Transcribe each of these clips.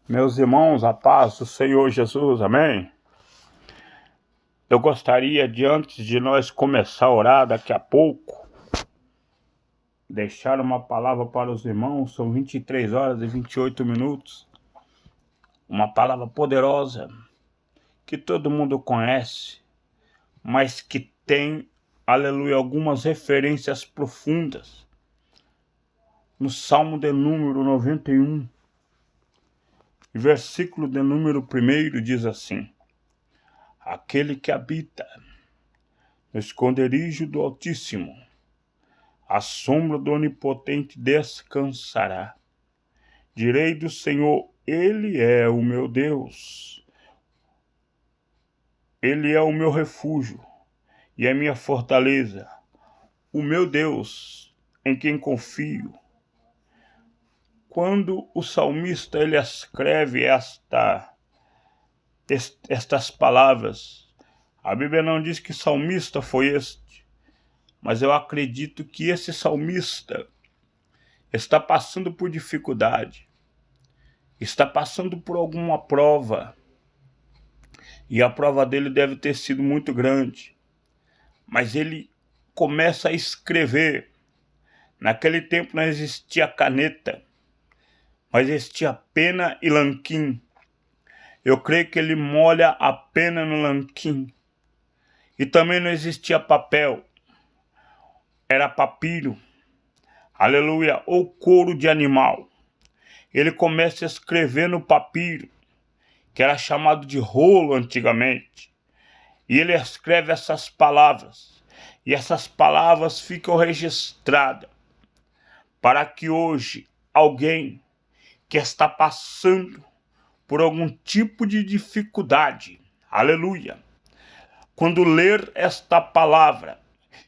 Meus irmãos, a paz do Senhor Jesus, amém? Eu gostaria de, antes de nós começar a orar daqui a pouco, deixar uma palavra para os irmãos. São 23 horas e 28 minutos. Uma palavra poderosa, que todo mundo conhece, mas que tem, aleluia, algumas referências profundas. No Salmo de número 91, versículo de número 1, diz assim: aquele que habita no esconderijo do Altíssimo, à sombra do Onipotente descansará. Direi do Senhor, Ele é o meu Deus. Ele é o meu refúgio e a minha fortaleza, o meu Deus, em quem confio. Quando o salmista ele escreve estas palavras, a Bíblia não diz que salmista foi este, mas eu acredito que esse salmista está passando por dificuldade, está passando por alguma prova, e a prova dele deve ter sido muito grande, mas ele começa a escrever. Naquele tempo não existia caneta, mas existia pena e nanquim. Eu creio que ele molha a pena no nanquim. E também não existia papel, era papiro, aleluia, ou couro de animal. Ele começa a escrever no papiro, que era chamado de rolo antigamente. E ele escreve essas palavras. E essas palavras ficam registradas para que hoje alguém que está passando por algum tipo de dificuldade, aleluia, quando ler esta palavra,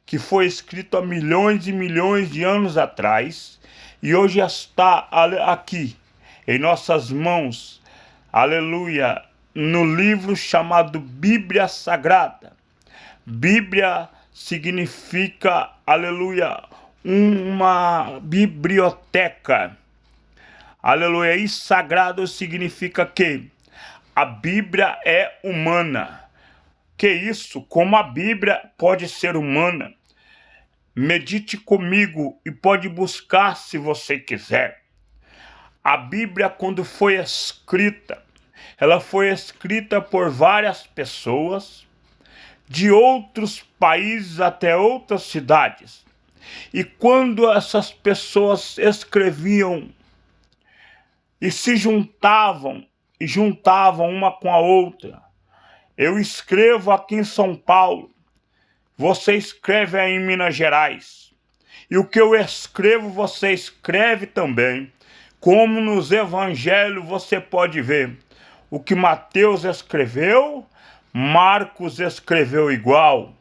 que foi escrita há milhões e milhões de anos atrás, e hoje está aqui, em nossas mãos, aleluia, no livro chamado Bíblia Sagrada. Bíblia significa, aleluia, uma biblioteca. Aleluia, e sagrado significa que a Bíblia é humana. Que isso? Como a Bíblia pode ser humana? Medite comigo e pode buscar se você quiser. A Bíblia, quando foi escrita, ela foi escrita por várias pessoas, de outros países até outras cidades. E quando essas pessoas escreviam e se juntavam uma com a outra, eu escrevo aqui em São Paulo, você escreve aí em Minas Gerais, e o que eu escrevo você escreve também. Como nos evangelhos você pode ver, o que Mateus escreveu, Marcos escreveu igual,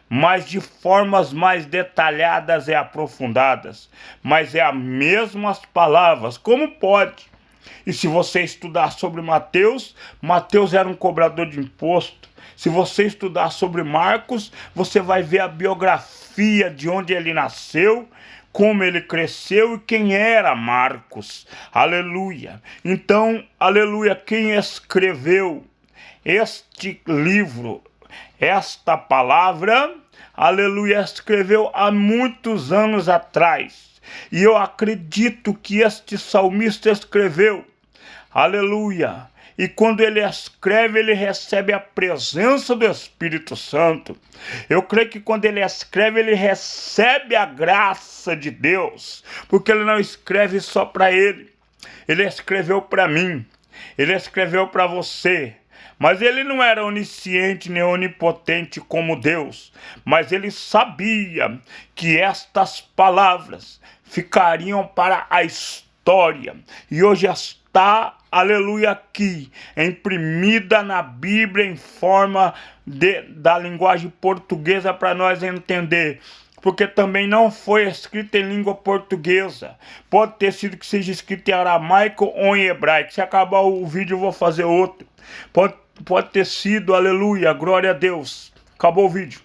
mas de formas mais detalhadas e aprofundadas, mas é as mesmas palavras. Como pode? E se você estudar sobre Mateus, Mateus era um cobrador de imposto. Se você estudar sobre Marcos, você vai ver a biografia de onde ele nasceu, como ele cresceu e quem era Marcos. Aleluia. Então, aleluia, quem escreveu este livro, esta palavra, aleluia, escreveu há muitos anos atrás. E eu acredito que este salmista escreveu, aleluia, e quando ele escreve, ele recebe a presença do Espírito Santo. Eu creio que quando ele escreve, ele recebe a graça de Deus, porque ele não escreve só para ele. Ele escreveu para mim, ele escreveu para você. Mas ele não era onisciente nem onipotente como Deus, mas ele sabia que estas palavras ficariam para a história. E hoje está, aleluia, aqui, imprimida na Bíblia em forma da linguagem portuguesa para nós entender. Porque também não foi escrito em língua portuguesa. Pode ter sido que seja escrito em aramaico ou em hebraico. Se acabar o vídeo eu vou fazer outro. Pode ter sido, aleluia, glória a Deus. Acabou o vídeo.